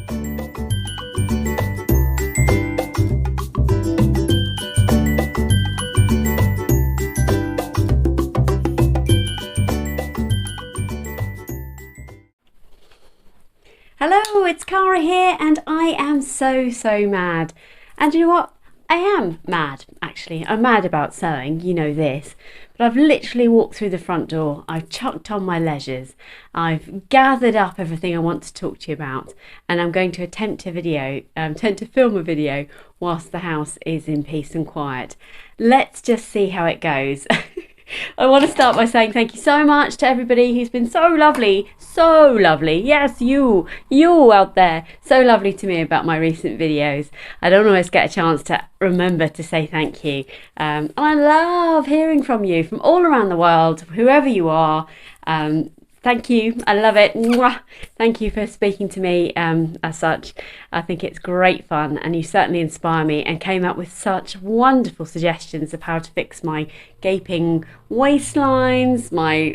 Hello, it's Cara here, and I am so mad. And you know what? I am mad, actually. I'm mad about sewing, you know this. But I've literally walked through the front door, I've chucked on my leisures, I've gathered up everything I want to talk to you about, and I'm going to attempt to film a video whilst the house is in peace and quiet. Let's just see how it goes. I want to start by saying thank you so much to everybody who's been so lovely, yes, you out there, so lovely to me about my recent videos. I don't always get a chance to remember to say thank you, and I love hearing from you from all around the world, whoever you are. Thank you, I love it. Mwah. Thank you for speaking to me as such. I think it's great fun, and you certainly inspire me, and came up with such wonderful suggestions of how to fix my gaping waistlines, my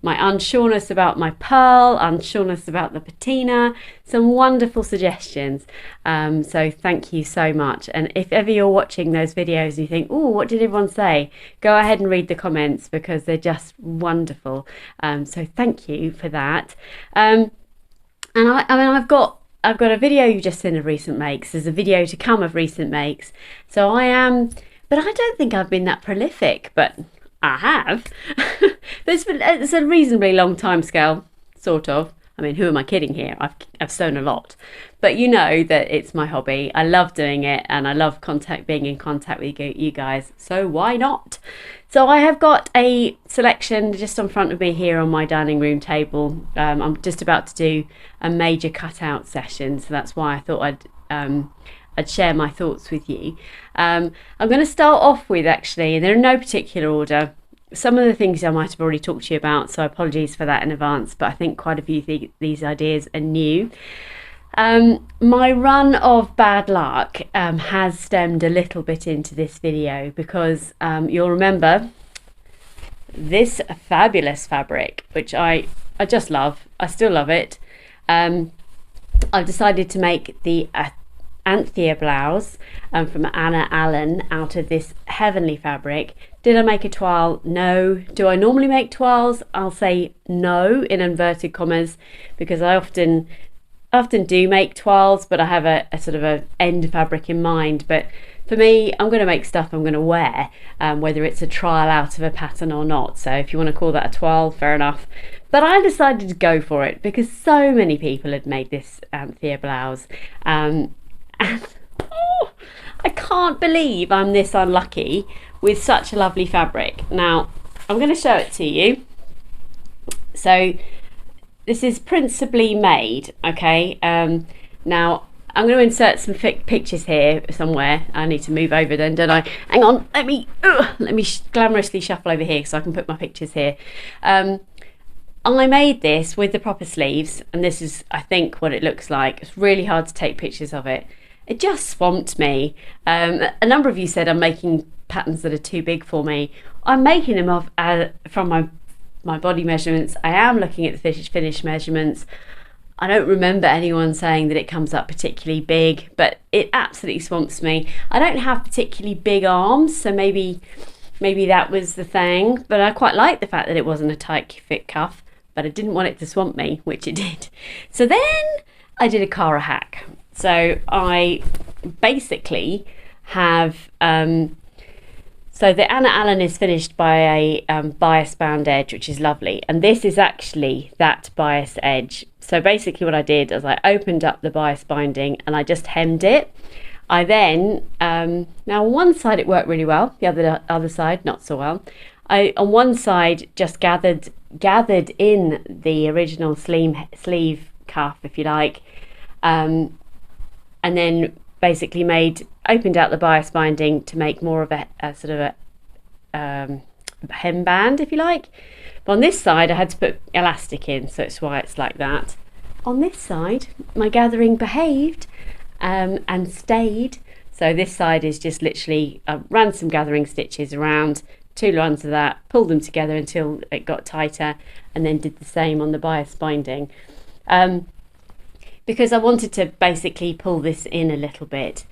unsureness about my pearl, unsureness about the patina. Some wonderful suggestions. So thank you so much. And if ever you're watching those videos and you think, oh, what did everyone say? Go ahead and read the comments, because they're just wonderful. So thank you for that. And I've got a video you've just seen of recent makes. There's a video to come of recent makes. So but I don't think I've been that prolific, but I have. It's a reasonably long time scale, sort of. I mean, who am I kidding here? I've sewn a lot, but you know that it's my hobby. I love doing it, and I love being in contact with you guys. So why not? So I have got a selection just in front of me here on my dining room table. I'm just about to do a major cutout session, so that's why I thought I'd share my thoughts with you. I'm going to start off with, actually, and they're in no particular order, some of the things I might have already talked to you about, so apologies for that in advance, but I think quite a few of these ideas are new. My run of bad luck has stemmed a little bit into this video, because you'll remember this fabulous fabric, which I just love. I still love it. I've decided to make the Anthea blouse from Anna Allen out of this heavenly fabric. Did I make a toile? No. Do I normally make toiles? I'll say no in inverted commas, because I often do make toiles, but I have a sort of a end fabric in mind. But for me, I'm going to make stuff I'm going to wear, whether it's a trial out of a pattern or not. So if you want to call that a toile, fair enough. But I decided to go for it because so many people had made this Anthea blouse. And oh, I can't believe I'm this unlucky with such a lovely fabric. Now, I'm going to show it to you. So this is principally made, okay? Now, I'm going to insert some pictures here somewhere. I need to move over then, don't I? Hang on, let me glamorously shuffle over here so I can put my pictures here. I made this with the proper sleeves, and this is, I think, what it looks like. It's really hard to take pictures of it. It just swamped me. A number of you said I'm making patterns that are too big for me. I'm making them from my body measurements. I am looking at the finished measurements. I don't remember anyone saying that it comes up particularly big, but it absolutely swamps me. I don't have particularly big arms, so maybe that was the thing, but I quite like the fact that it wasn't a tight fit cuff, but I didn't want it to swamp me, which it did. So then I did a Cara hack. So I basically have so the Anna Allen is finished by a bias bound edge, which is lovely, and this is actually that bias edge. So basically what I did is I opened up the bias binding and I just hemmed it. I then now on one side it worked really well, the other side not so well. I on one side just gathered in the original sleeve cuff, if you like, and then basically opened out the bias binding to make more of a sort of a hem band, if you like. But on this side I had to put elastic in, so it's why it's like that. On this side my gathering behaved and stayed. So this side is just literally ran some gathering stitches around, 2 runs of that, pulled them together until it got tighter, and then did the same on the bias binding. because I wanted to basically pull this in a little bit.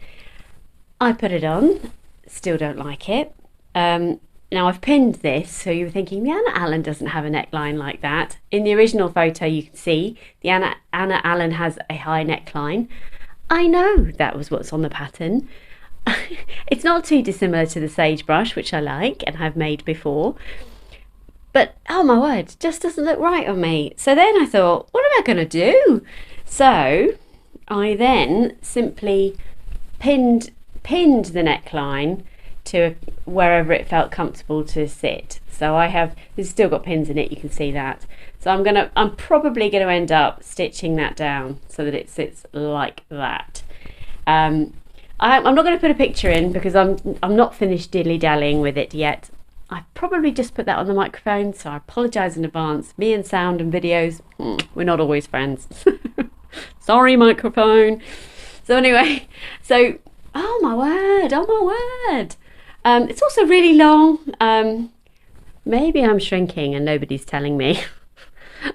I put it on, still don't like it. Now I've pinned this, so you were thinking the Anna Allen doesn't have a neckline like that. In the original photo you can see the Anna Allen has a high neckline. I know that was what's on the pattern. It's not too dissimilar to the sagebrush, which I like and have made before. But oh my word, just doesn't look right on me. So then I thought, what am I going to do? So I then simply pinned the neckline to wherever it felt comfortable to sit. So this has still got pins in it, you can see that. So I'm probably going to end up stitching that down so that it sits like that. I'm not going to put a picture in because I'm not finished dilly-dallying with it yet. I probably just put that on the microphone, so I apologise in advance. Me and sound and videos, we're not always friends. Sorry, microphone. So anyway, oh my word. It's also really long. Maybe I'm shrinking and nobody's telling me.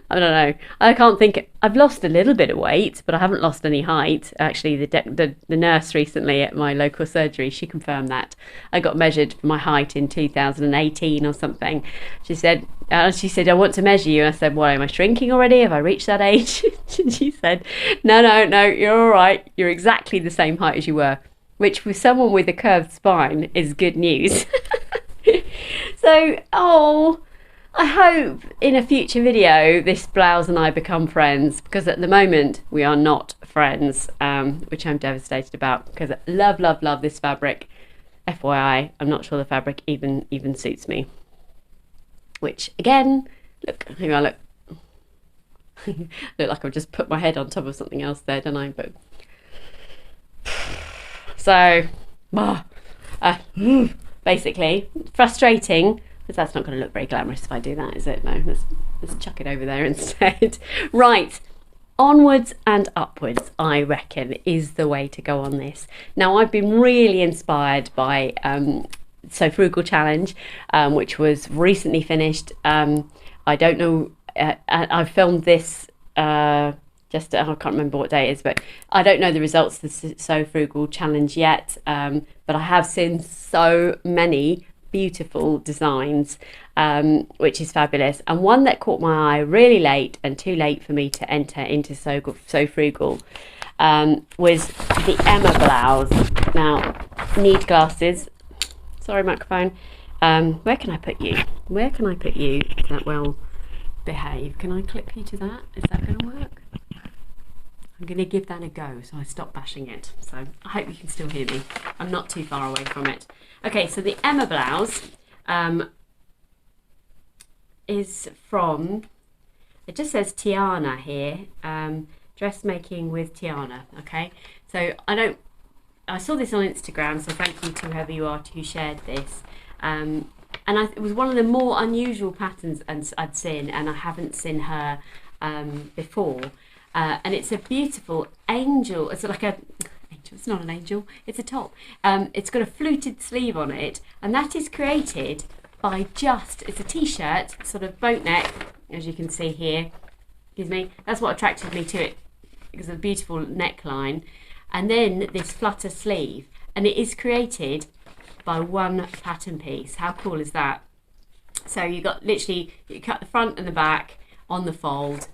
I don't know. I can't think. I've lost a little bit of weight, but I haven't lost any height. Actually, the nurse recently at my local surgery, she confirmed that. I got measured for my height in 2018 or something. She said, I want to measure you. And I said, what, am I shrinking already? Have I reached that age? And she said, no, you're all right. You're exactly the same height as you were, which with someone with a curved spine is good news. So, I hope in a future video this blouse and I become friends, because at the moment we are not friends, which I'm devastated about because I love this fabric. FYI, I'm not sure the fabric even suits me. Which again, look, hang on, look. Look like I've just put my head on top of something else there, don't I? But so, basically, frustrating. Because that's not going to look very glamorous if I do that, is it? No, let's chuck it over there instead. Right, onwards and upwards, I reckon, is the way to go on this. Now, I've been really inspired by Sew Frugal Challenge, which was recently finished. I don't know, I filmed this I can't remember what day it is, but I don't know the results of the Sew Frugal Challenge yet, but I have seen so many beautiful designs, which is fabulous, and one that caught my eye really late and too late for me to enter into Sew Frugal was the Emma blouse. Now, need glasses. Sorry, microphone. Where can I put you that will behave? Can I clip you to that? Is that going to work? I'm going to give that a go, so I stop bashing it. So I hope you can still hear me. I'm not too far away from it. Okay, so the Emma blouse is from, it just says Tiana here, dressmaking with Tiana. Okay, so I saw this on Instagram, so thank you to whoever you are who shared this. And it was one of the more unusual patterns I'd seen, and I haven't seen her before. And it's a beautiful angel. It's like it's not an angel, it's a top. It's got a fluted sleeve on it, and that is created by it's a t-shirt, sort of boat neck, as you can see here. Excuse me. That's what attracted me to it, because of the beautiful neckline, and then this flutter sleeve, and it is created by one pattern piece. How cool is that? So you got literally, you cut the front and the back on the fold.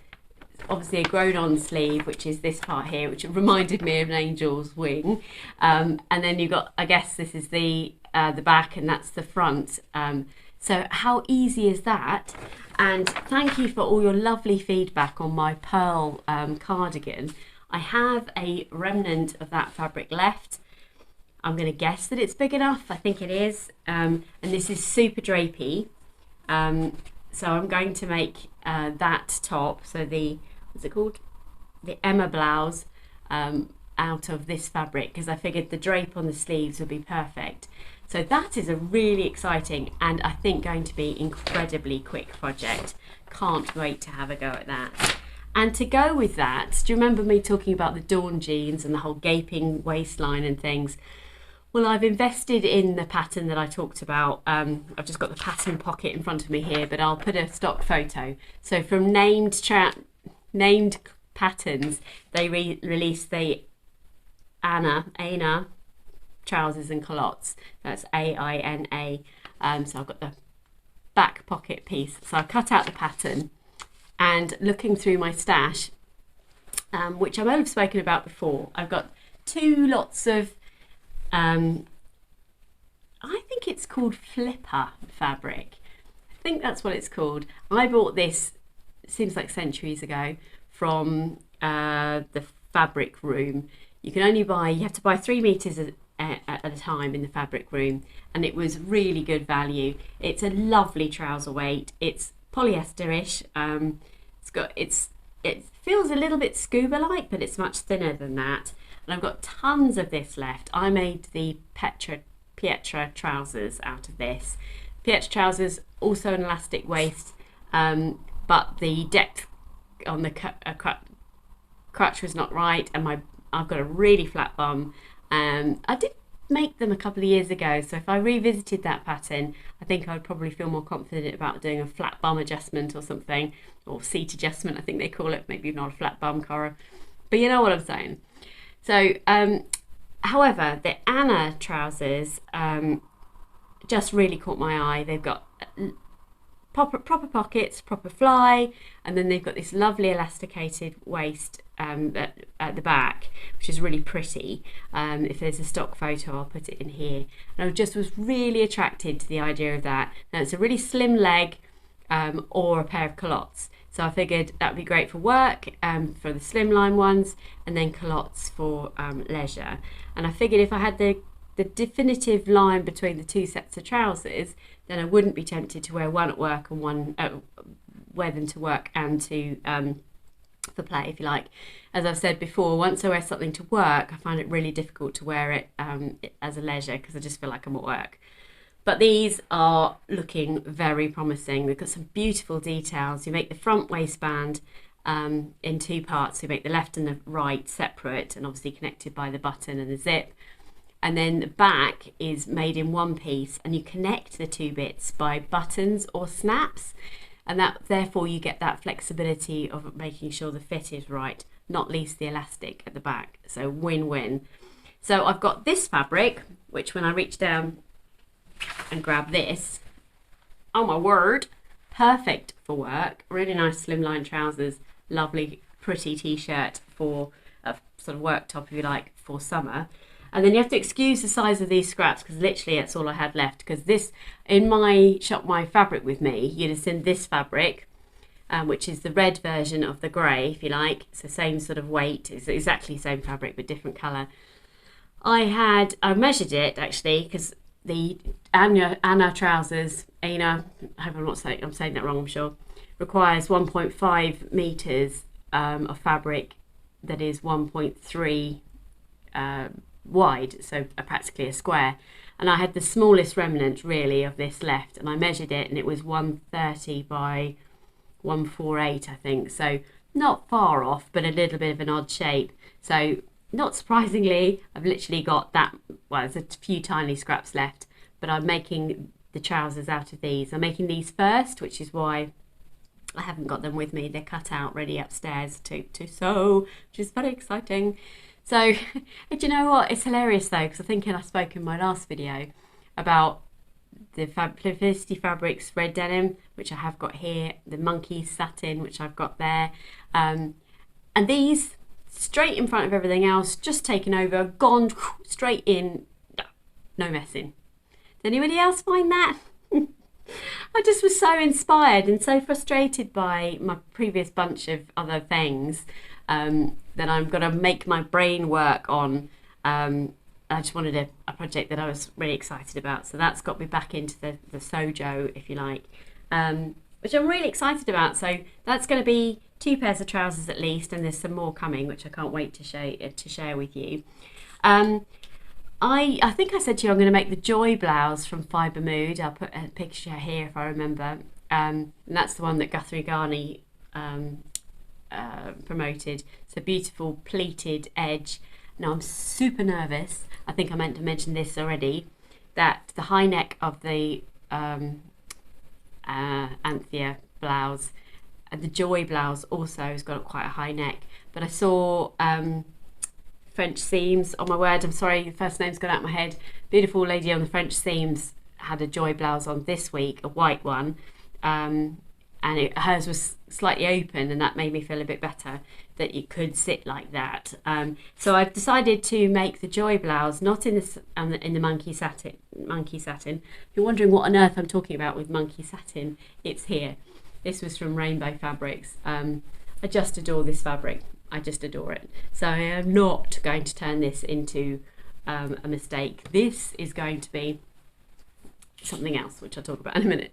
Obviously a grown-on sleeve, which is this part here, which reminded me of an angel's wing, and then you've got, I guess this is the back, and that's the front. So how easy is that? And thank you for all your lovely feedback on my pearl cardigan. I have a remnant of that fabric left. I'm going to guess that it's big enough. I think it is, and this is super drapey. So I'm going to make that top, so what's it called? The Emma blouse, out of this fabric, because I figured the drape on the sleeves would be perfect. So that is a really exciting and I think going to be incredibly quick project. Can't wait to have a go at that. And to go with that, do you remember me talking about the Dawn jeans and the whole gaping waistline and things? Well, I've invested in the pattern that I talked about. I've just got the pattern pocket in front of me here, but I'll put a stock photo. So from named patterns, they released the Aina trousers and culottes. That's AINA. So I've got the back pocket piece. So I cut out the pattern, and looking through my stash, which I might have spoken about before, I've got 2 lots of I think it's called flipper fabric. I think that's what it's called. I bought this, it seems like centuries ago, from the fabric room. You have to buy 3 meters at a time in the fabric room, and it was really good value. It's a lovely trouser weight. It's polyester-ish. It feels a little bit scuba-like, but it's much thinner than that. And I've got tons of this left. I made the Pietra trousers out of this. Pietra trousers, also an elastic waist, but the depth on the crutch was not right, and I've got a really flat bum. I did make them a couple of years ago, so if I revisited that pattern, I think I would probably feel more confident about doing a flat bum adjustment or something, or seat adjustment I think they call it, maybe not a flat bum, Cara, but you know what I'm saying. So however, the Aina trousers just really caught my eye. They've got proper pockets, proper fly, and then they've got this lovely elasticated waist at the back, which is really pretty. If there's a stock photo, I'll put it in here. And I just was really attracted to the idea of that. Now it's a really slim leg or a pair of culottes. So I figured that would be great for work, for the slimline ones, and then culottes for leisure. And I figured if I had the definitive line between the 2 sets of trousers, then I wouldn't be tempted to wear one at work and wear them to work and to for play, if you like. As I've said before, once I wear something to work, I find it really difficult to wear it as a leisure, because I just feel like I'm at work. But these are looking very promising. They've got some beautiful details. You make the front waistband in 2 parts. You make the left and the right separate, and obviously connected by the button and the zip. And then the back is made in 1 piece, and you connect the 2 bits by buttons or snaps, and that therefore you get that flexibility of making sure the fit is right, not least the elastic at the back. So win-win. So I've got this fabric, which when I reach down and grab this, oh my word, perfect for work. Really nice slimline trousers, lovely pretty t-shirt for a sort of work top, if you like, for summer. And then you have to excuse the size of these scraps, because literally that's all I had left. Because this, in my Shop My Fabric with me, you'd have seen this fabric, which is the red version of the grey, if you like. It's the same sort of weight. It's exactly the same fabric, but different colour. I measured it, actually, because the Aina trousers, I hope I'm saying that wrong, I'm sure, requires 1.5 metres of fabric that is 1.3 wide, so practically a square. And I had the smallest remnant really of this left, and I measured it, and it was 130 by 148, I think, so not far off, but a little bit of an odd shape. So not surprisingly, I've literally got that, well, there's a few tiny scraps left, but I'm making the trousers out of these. I'm making these first, which is why I haven't got them with me. They're cut out ready upstairs to sew, which is very exciting. So, do you know what? It's hilarious though, because I think I spoke in my last video about the Felicity Fabrics red denim, which I have got here, the monkey satin, which I've got there, and these straight in front of everything else, just taken over, gone straight in, no messing. Did anybody else find that? I just was so inspired and so frustrated by my previous bunch of other things that I'm going to make my brain work on. I just wanted a project that I was really excited about. So that's got me back into the Sojo, if you like, which I'm really excited about. So that's going to be 2 pairs of trousers at least, and there's some more coming, which I can't wait to share with you. I think I said to you I'm going to make the Joy blouse from Fibre Mood. I'll put a picture here if I remember. And that's the one that Guthrie Ghani promoted. It's a beautiful pleated edge. Now I'm super nervous. I think I meant to mention this already, that the high neck of the Anthea blouse, and the Joy blouse also has got quite a high neck, but I saw French Seams. Oh my word, I'm sorry, the first name's gone out of my head. Beautiful lady on the French Seams had a Joy blouse on this week, a white one, and hers was slightly open, and that made me feel a bit better that it could sit like that. So I've decided to make the Joy blouse not in the monkey satin. If you're wondering what on earth I'm talking about with monkey satin, it's here. This was from Rainbow Fabrics. I just adore this fabric. I just adore it. So I am not going to turn this into a mistake. This is going to be something else, which I'll talk about in a minute.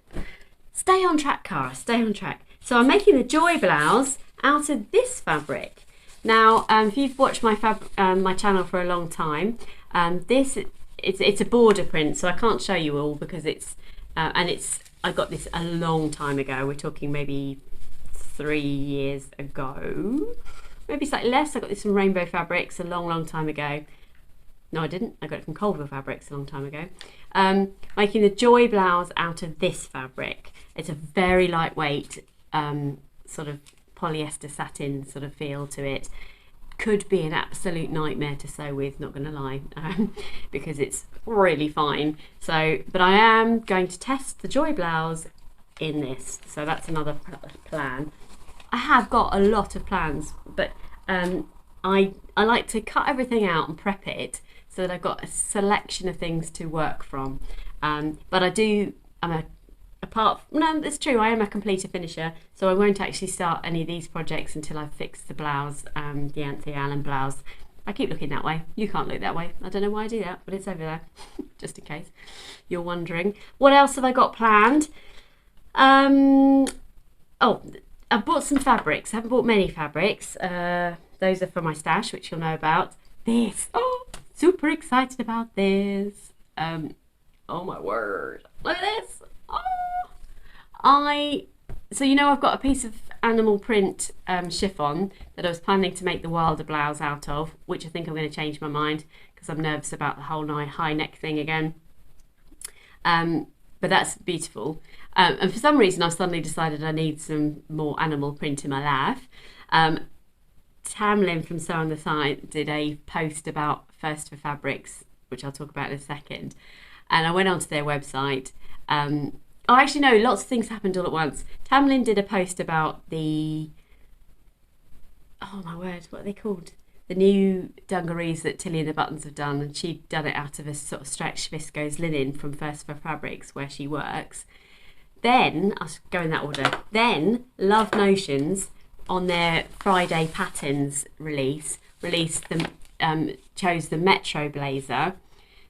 Stay on track, Cara, stay on track. So I'm making the Joy blouse out of this fabric. Now, if you've watched my channel for a long time, it's a border print, so I can't show you all because I got this a long time ago. We're talking maybe 3 years ago, maybe slightly less. I got this from Rainbow Fabrics a long time ago. No, I didn't. I got it from Culver Fabrics a long time ago. Making the Joy blouse out of this fabric. It's a very lightweight sort of polyester satin sort of feel to it. Could be an absolute nightmare to sew with, not going to lie, because it's really fine. So, but I am going to test the Joy blouse in this. So that's another plan. I have got a lot of plans, but I like to cut everything out and prep it so that I've got a selection of things to work from. But no, it's true, I am a completer finisher, so I won't actually start any of these projects until I've fixed the blouse, the Anthea blouse. I keep looking that way. You can't look that way. I don't know why I do that, but it's over there, just in case you're wondering. What else have I got planned? Oh, I've bought some fabrics. I haven't bought many fabrics. Those are for my stash, which you'll know about. This, oh, super excited about this. Oh my word, look at this. Oh. So you know I've got a piece of animal print chiffon that I was planning to make the Wilder blouse out of, which I think I'm going to change my mind because I'm nervous about the whole high neck thing again. But that's beautiful. And for some reason I've suddenly decided I need some more animal print in my life. Tamlin from Sew on the Side did a post about First for Fabrics, which I'll talk about in a second. And I went onto their website. Oh, actually, no, lots of things happened all at once. Tamlin did a post about oh my word, what are they called? The new dungarees that Tilly and the Buttons have done, and she'd done it out of a sort of stretched viscose linen from First for Fabrics, where she works. Then, I'll go in that order, then Love Notions, on their Friday Patterns release, chose the Metro blazer.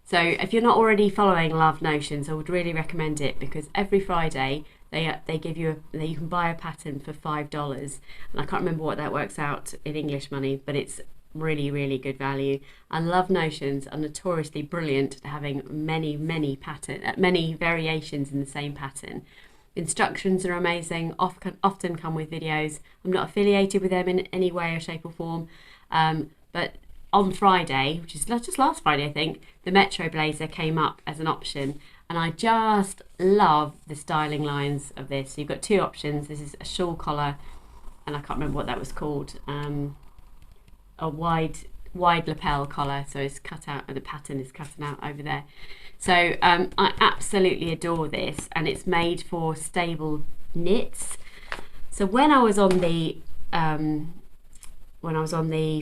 So if you're not already following Love Notions, I would really recommend it because every Friday they give you you can buy a pattern for $5, and I can't remember what that works out in English money, but it's really good value. And Love Notions are notoriously brilliant at having many variations in the same pattern. Instructions are amazing, often come with videos. I'm not affiliated with them in any way or shape or form, but on Friday, which is just last Friday I think, the Metro blazer came up as an option, and I just love the styling lines of this. So you've got two options. This is a shawl collar, and I can't remember what that was called, a wide lapel collar, so it's cut out, and the pattern is cut out over there. So I absolutely adore this, and it's made for stable knits. So when I was on the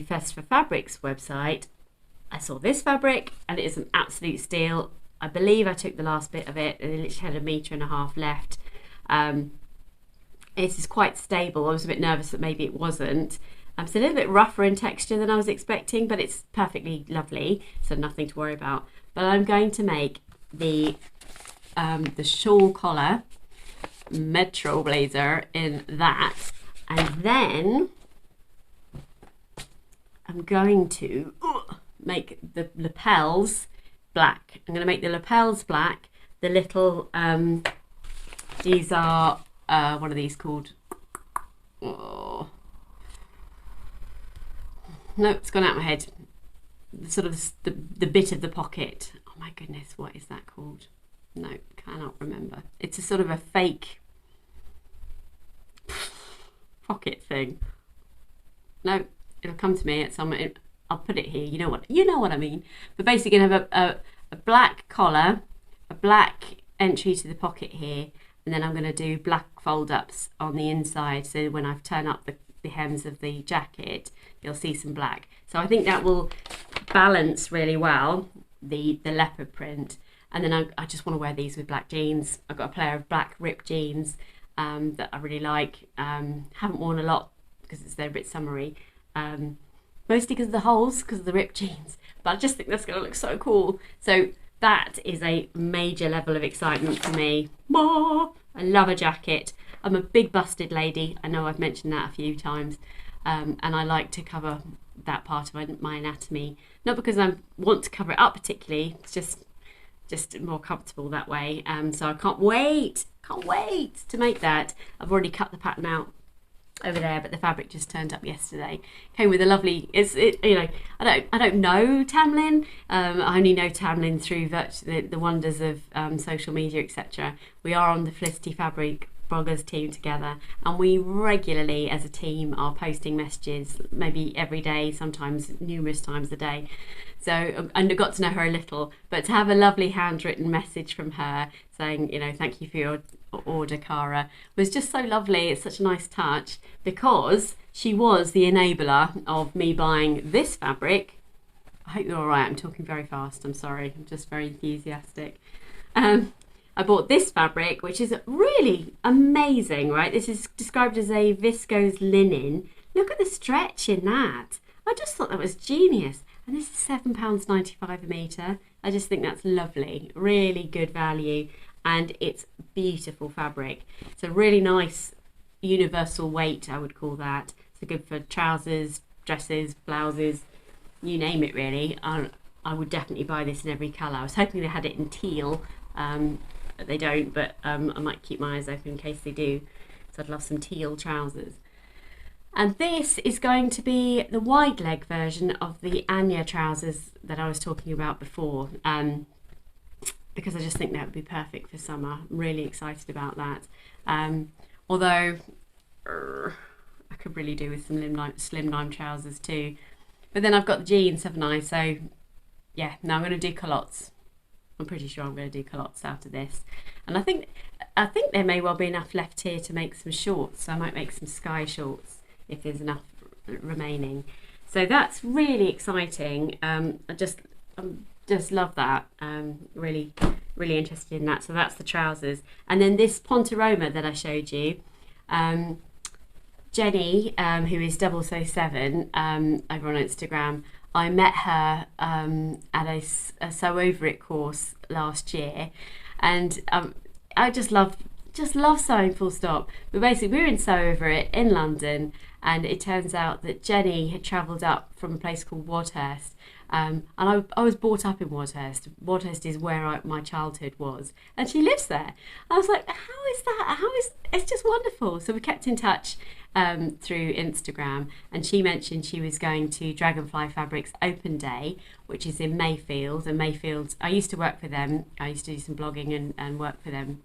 First for Fabrics website, I saw this fabric, and it is an absolute steal. I believe I took the last bit of it, and it literally had 1.5 meters left. It is quite stable. I was a bit nervous that maybe it wasn't. It's a little bit rougher in texture than I was expecting, but it's perfectly lovely, so nothing to worry about. But I'm going to make the shawl collar Metro blazer in that, and then I'm going to make the lapels black. I'm going to make the lapels black. The little, these are, what are these called? Oh. No, it's gone out of my head. Sort of the bit of the pocket. Oh my goodness, what is that called? No, cannot remember. It's a sort of a fake pocket thing. No, it'll come to me at some. I'll put it here. You know what I mean. But basically, gonna have a black collar, a black entry to the pocket here, and then I'm going to do black fold ups on the inside. So when I turn up the hems of the jacket, you'll see some black. So I think that will balance really well the leopard print. And then I just want to wear these with black jeans. I've got a pair of black ripped jeans that I really like. Haven't worn a lot because they're a bit summery. Mostly because of the holes, because of the ripped jeans. But I just think that's going to look so cool. So that is a major level of excitement for me. I love a jacket. I'm a big busted lady. I know I've mentioned that a few times. And I like to cover that part of my anatomy. Not because I want to cover it up particularly. It's just more comfortable that way. So I can't wait to make that. I've already cut the pattern out over there, but the fabric just turned up yesterday. Came with a lovely, I don't know Tamlin. I only know Tamlin through the wonders of social media, etc. We are on the Felicity Fabric bloggers team together, and we regularly as a team are posting messages, maybe every day, sometimes numerous times a day. So I got to know her a little, but to have a lovely handwritten message from her saying, thank you for your order, Cara, was just so lovely. It's such a nice touch, because she was the enabler of me buying this fabric. I hope you're all right. I'm talking very fast. I'm sorry. I'm just very enthusiastic. I bought this fabric, which is really amazing, right? This is described as a viscose linen. Look at the stretch in that. I just thought that was genius. And this is £7.95 a metre. I just think that's lovely. Really good value. And it's beautiful fabric. It's a really nice universal weight, I would call that. So good for trousers, dresses, blouses, you name it really. I would definitely buy this in every colour. I was hoping they had it in teal. But they don't, but I might keep my eyes open in case they do. So I'd love some teal trousers. And this is going to be the wide leg version of the Aina trousers that I was talking about before, because I just think that would be perfect for summer. I'm really excited about that. Although I could really do with some slimline trousers too. But then I've got the jeans, haven't I? So yeah, now I'm going to do culottes. I'm pretty sure I'm going to do culottes out of this. And I think there may well be enough left here to make some shorts. So I might make some sky shorts if there's enough remaining. So that's really exciting. I just love that. Really interested in that. So that's the trousers. And then this Ponte Roma that I showed you. Jenny, who is 007 over on Instagram, I met her at a Sew Over It course last year, and I just love sewing, full stop. But basically, we were in Sew Over It in London, and it turns out that Jenny had travelled up from a place called Wadhurst. And I was brought up in Wadhurst. Wadhurst is where my childhood was, and she lives there. I was like, how is that? It's just wonderful. So we kept in touch through Instagram, and she mentioned she was going to Dragonfly Fabrics Open Day, which is in Mayfield. And Mayfield, I used to work for them. I used to do some blogging and work for them.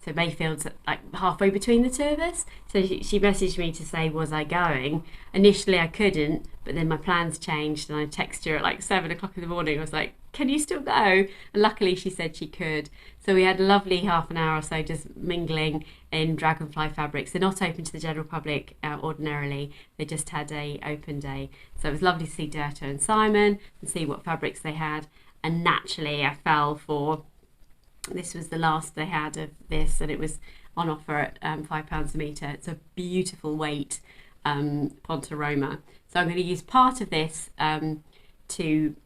So Mayfield's like halfway between the two of us. So she messaged me to say, was I going? Initially I couldn't, but then my plans changed, and I texted her at like 7 o'clock in the morning. I was like, can you still go? And luckily she said she could. So we had a lovely half an hour or so just mingling in Dragonfly Fabrics. They're not open to the general public ordinarily. They just had a open day. So it was lovely to see Dirta and Simon and see what fabrics they had. And naturally I fell for, this was the last they had of this, and it was on offer at £5 a metre. It's a beautiful weight Ponte Roma. So I'm going to use part of this to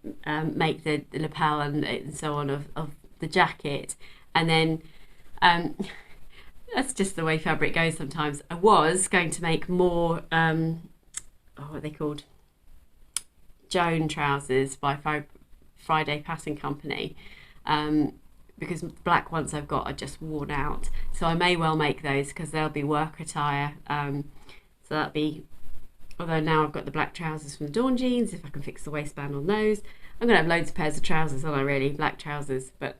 make the lapel and so on of the jacket. And then that's just the way fabric goes sometimes. I was going to make more, what are they called? Joan trousers by Friday Pattern Company. Because the black ones I've got are just worn out. So I may well make those because they'll be work attire. So that'll be, although now I've got the black trousers from the Dawn jeans, if I can fix the waistband on those. I'm going to have loads of pairs of trousers, aren't I really? Black trousers, but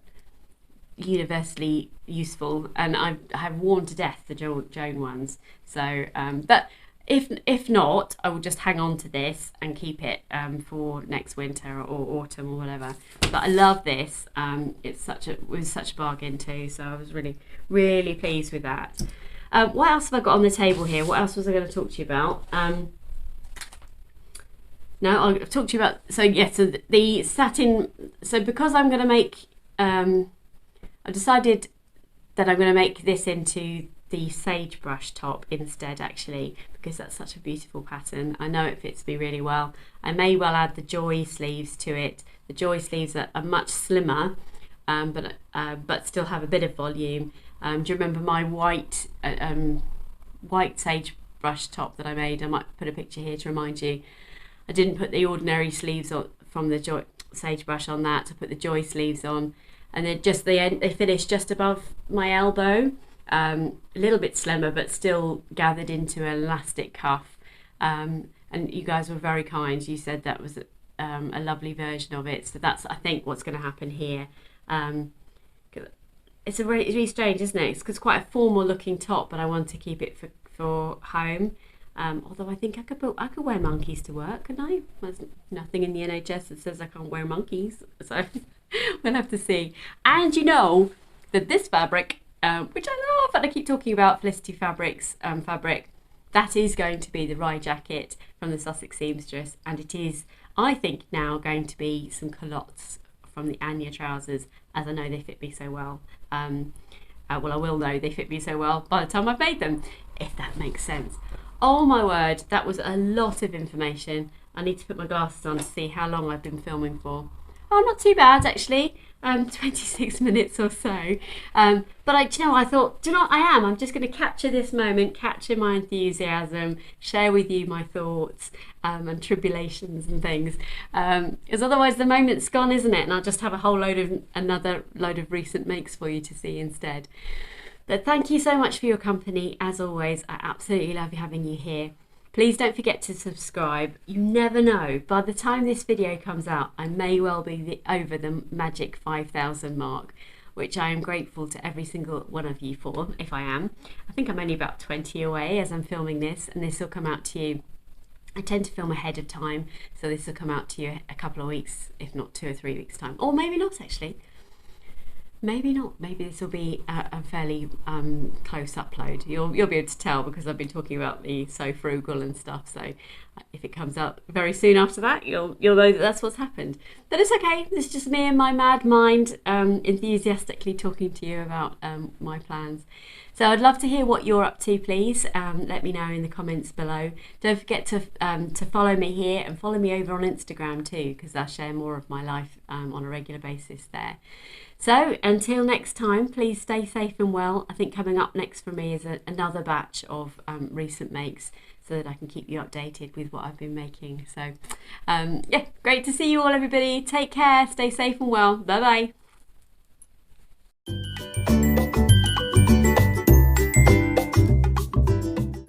universally useful. And I have worn to death the Joan ones. So, but If not, I will just hang on to this and keep it for next winter or autumn or whatever. But I love this. It was such a bargain too. So I was really pleased with that. What else have I got on the table here? What else was I going to talk to you about? No, I'll talk to you about. So yes, so the satin. So because I'm going to make, I decided that I'm going to make this into the sagebrush top instead, actually, because that's such a beautiful pattern. I know it fits me really well. I may well add the joy sleeves to it. The joy sleeves are much slimmer, but still have a bit of volume. Do you remember my white sagebrush top that I made? I might put a picture here to remind you. I didn't put the ordinary sleeves on from the sagebrush on that. I put the joy sleeves on, and then just they finished just above my elbow. A little bit slimmer, but still gathered into an elastic cuff. And you guys were very kind. You said that was a lovely version of it. So that's, I think, what's going to happen here. It's really strange, isn't it? It's quite a formal looking top, but I want to keep it for home. Although I think I could wear monkeys to work, couldn't I? There's nothing in the NHS that says I can't wear monkeys. So we'll have to see. And you know that this fabric, which I love, and I keep talking about Felicity Fabrics fabric, that is going to be the Rye Jacket from the Sussex Seamstress, and it is, I think, now going to be some culottes from the Aina Trousers, as I know they fit me so well. Well, I will know they fit me so well by the time I've made them, if that makes sense. Oh my word, that was a lot of information. I need to put my glasses on to see how long I've been filming for. Oh, not too bad actually. 26 minutes or so. But I thought, I'm just going to capture this moment, capture my enthusiasm, share with you my thoughts and tribulations and things. Because otherwise the moment's gone, isn't it? And I'll just have another load of recent makes for you to see instead. But thank you so much for your company, as always. I absolutely love having you here. Please don't forget to subscribe. You never know, by the time this video comes out, I may well be over the magic 5,000 mark, which I am grateful to every single one of you for, if I am. I think I'm only about 20 away as I'm filming this, and this will come out to you. I tend to film ahead of time, so this will come out to you a couple of weeks, if not 2 or 3 weeks time, or maybe not actually. Maybe not. Maybe this will be a fairly close upload. You'll be able to tell because I've been talking about the So Frugal and stuff. So if it comes out very soon after that, you'll know that that's what's happened. But it's okay. It's just me and my mad mind enthusiastically talking to you about my plans. So I'd love to hear what you're up to, please. Let me know in the comments below. Don't forget to follow me here and follow me over on Instagram too, because I share more of my life on a regular basis there. So until next time, please stay safe and well. I think coming up next for me is another batch of recent makes, so that I can keep you updated with what I've been making. So yeah, great to see you all, everybody. Take care, stay safe and well. Bye bye.